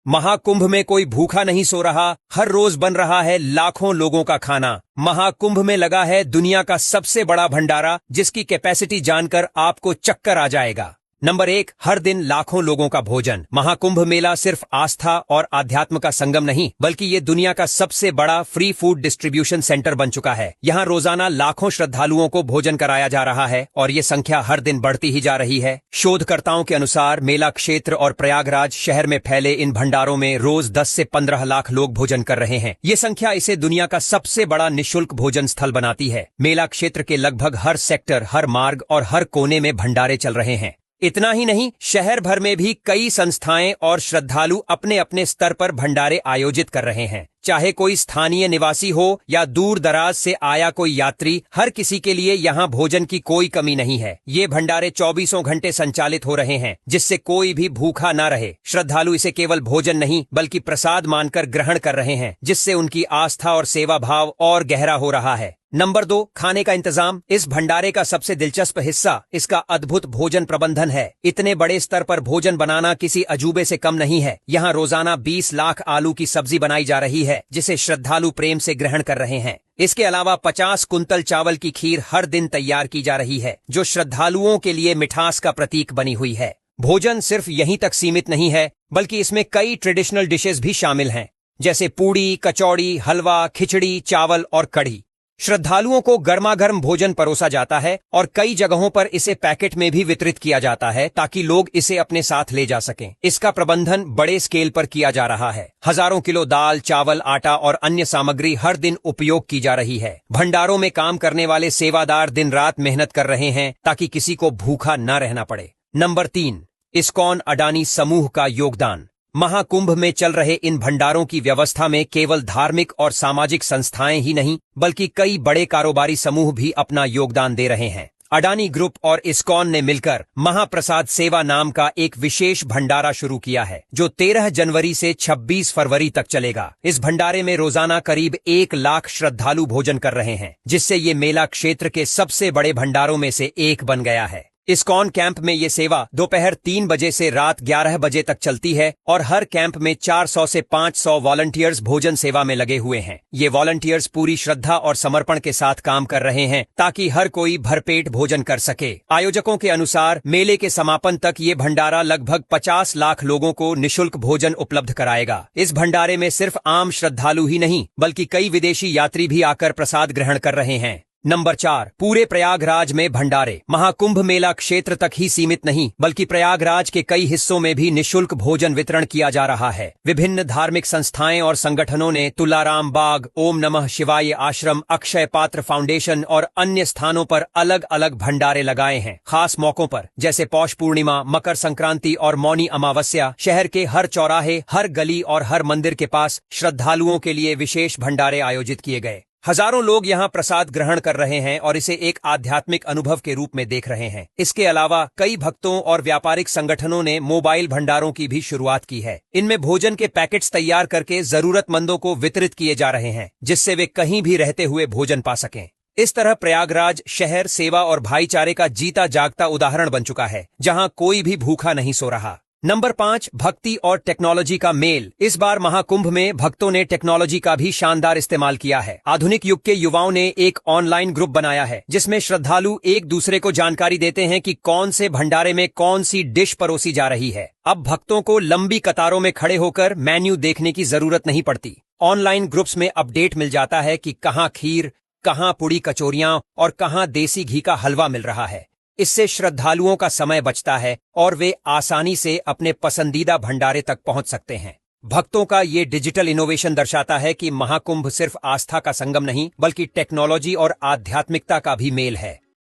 महाकुंभ में कोई भूखा नहीं सो रहा, हर रोज बन रहा है लाखों लोगों का खाना। महाकुंभ में लगा है दुनिया का सबसे बड़ा भंडारा, जिसकी कैपेसिटी जानकर आपको चक्कर आ जाएगा। नंबर 1, हर दिन लाखों लोगों का भोजन। महाकुंभ मेला सिर्फ आस्था और आध्यात्म का संगम नहीं, बल्कि ये दुनिया का सबसे बड़ा फ्री फूड डिस्ट्रीब्यूशन सेंटर बन चुका है। यहाँ रोजाना लाखों श्रद्धालुओं को भोजन कराया जा रहा है और ये संख्या हर दिन बढ़ती ही जा रही है। शोधकर्ताओं के अनुसार मेला क्षेत्र और प्रयागराज शहर में फैले इन भंडारों में रोज 10 से 15 लाख लोग भोजन कर रहे हैं। ये संख्या इसे दुनिया का सबसे बड़ा निःशुल्क भोजन स्थल बनाती है। मेला क्षेत्र के लगभग हर सेक्टर, हर मार्ग और हर कोने में भंडारे चल रहे हैं। इतना ही नहीं, शहर भर में भी कई संस्थाएं और श्रद्धालु अपने अपने स्तर पर भंडारे आयोजित कर रहे हैं। चाहे कोई स्थानीय निवासी हो या दूर दराज से आया कोई यात्री, हर किसी के लिए यहाँ भोजन की कोई कमी नहीं है। ये भंडारे 24 घंटे संचालित हो रहे हैं, जिससे कोई भी भूखा न रहे। श्रद्धालु इसे केवल भोजन नहीं बल्कि प्रसाद मानकर ग्रहण कर रहे हैं, जिससे उनकी आस्था और सेवा भाव और गहरा हो रहा है। नंबर 2, खाने का इंतजाम। इस भंडारे का सबसे दिलचस्प हिस्सा इसका अद्भुत भोजन प्रबंधन है। इतने बड़े स्तर पर भोजन बनाना किसी अजूबे से कम नहीं है। यहाँ रोजाना 20 लाख आलू की सब्जी बनाई जा रही है, जिसे श्रद्धालु प्रेम से ग्रहण कर रहे हैं। इसके अलावा 50 कुंतल चावल की खीर हर दिन तैयार की जा रही है, जो श्रद्धालुओं के लिए मिठास का प्रतीक बनी हुई है। भोजन सिर्फ यहीं तक सीमित नहीं है, बल्कि इसमें कई ट्रेडिशनल डिशेस भी शामिल हैं, जैसे पूड़ी, कचौड़ी, हलवा, खिचड़ी, चावल और कढ़ी। श्रद्धालुओं को गर्मागर्म भोजन परोसा जाता है और कई जगहों पर इसे पैकेट में भी वितरित किया जाता है, ताकि लोग इसे अपने साथ ले जा सकें। इसका प्रबंधन बड़े स्केल पर किया जा रहा है। हजारों किलो दाल, चावल, आटा और अन्य सामग्री हर दिन उपयोग की जा रही है। भंडारों में काम करने वाले सेवादार दिन रात मेहनत कर रहे हैं, ताकि किसी को भूखा न रहना पड़े। नंबर 3, इस्कॉन अडानी समूह का योगदान। महाकुंभ में चल रहे इन भंडारों की व्यवस्था में केवल धार्मिक और सामाजिक संस्थाएं ही नहीं, बल्कि कई बड़े कारोबारी समूह भी अपना योगदान दे रहे हैं। अडानी ग्रुप और इस्कॉन ने मिलकर महाप्रसाद सेवा नाम का एक विशेष भंडारा शुरू किया है, जो 13 जनवरी से 26 फरवरी तक चलेगा। इस भंडारे में रोजाना करीब 1 लाख श्रद्धालु भोजन कर रहे हैं, जिससे ये मेला क्षेत्र के सबसे बड़े भंडारों में से एक बन गया है। इस्कॉन कैंप में ये सेवा दोपहर 3 बजे से रात 11 बजे तक चलती है और हर कैंप में 400 से 500 वॉलंटियर्स भोजन सेवा में लगे हुए हैं। ये वॉलंटियर्स पूरी श्रद्धा और समर्पण के साथ काम कर रहे हैं, ताकि हर कोई भरपेट भोजन कर सके। आयोजकों के अनुसार मेले के समापन तक ये भंडारा लगभग 50 लाख लोगों को निःशुल्क भोजन उपलब्ध कराएगा। इस भंडारे में सिर्फ आम श्रद्धालु ही नहीं, बल्कि कई विदेशी यात्री भी आकर प्रसाद ग्रहण कर रहे हैं। नंबर 4, पूरे प्रयागराज में भंडारे। महाकुंभ मेला क्षेत्र तक ही सीमित नहीं, बल्कि प्रयागराज के कई हिस्सों में भी निःशुल्क भोजन वितरण किया जा रहा है। विभिन्न धार्मिक संस्थाएं और संगठनों ने तुलाराम बाग, ओम नमः शिवाय आश्रम, अक्षय पात्र फाउंडेशन और अन्य स्थानों पर अलग अलग भंडारे लगाए हैं। खास मौकों पर, जैसे पौष पूर्णिमा, मकर संक्रांति और मौनी अमावस्या, शहर के हर चौराहे, हर गली और हर मंदिर के पास श्रद्धालुओं के लिए विशेष भंडारे आयोजित किए गए। हजारों लोग यहाँ प्रसाद ग्रहण कर रहे हैं और इसे एक आध्यात्मिक अनुभव के रूप में देख रहे हैं। इसके अलावा कई भक्तों और व्यापारिक संगठनों ने मोबाइल भंडारों की भी शुरुआत की है। इनमें भोजन के पैकेट्स तैयार करके जरूरतमंदों को वितरित किए जा रहे हैं, जिससे वे कहीं भी रहते हुए भोजन पा सकें। इस तरह प्रयागराज शहर सेवा और भाईचारे का जीता जागता उदाहरण बन चुका है, जहाँ कोई भी भूखा नहीं सो रहा। नंबर 5, भक्ति और टेक्नोलॉजी का मेल। इस बार महाकुंभ में भक्तों ने टेक्नोलॉजी का भी शानदार इस्तेमाल किया है। आधुनिक युग के युवाओं ने एक ऑनलाइन ग्रुप बनाया है, जिसमें श्रद्धालु एक दूसरे को जानकारी देते हैं कि कौन से भंडारे में कौन सी डिश परोसी जा रही है। अब भक्तों को लंबी कतारों में खड़े होकर मेन्यू देखने की जरूरत नहीं पड़ती। ऑनलाइन ग्रुप्स में अपडेट मिल जाता है कि कहाँ खीर, कहाँ पुड़ी कचौरियां और कहाँ देसी घी का हलवा मिल रहा है। इससे श्रद्धालुओं का समय बचता है और वे आसानी से अपने पसंदीदा भंडारे तक पहुंच सकते हैं। भक्तों का ये डिजिटल इनोवेशन दर्शाता है कि महाकुंभ सिर्फ आस्था का संगम नहीं, बल्कि टेक्नोलॉजी और आध्यात्मिकता का भी मेल है।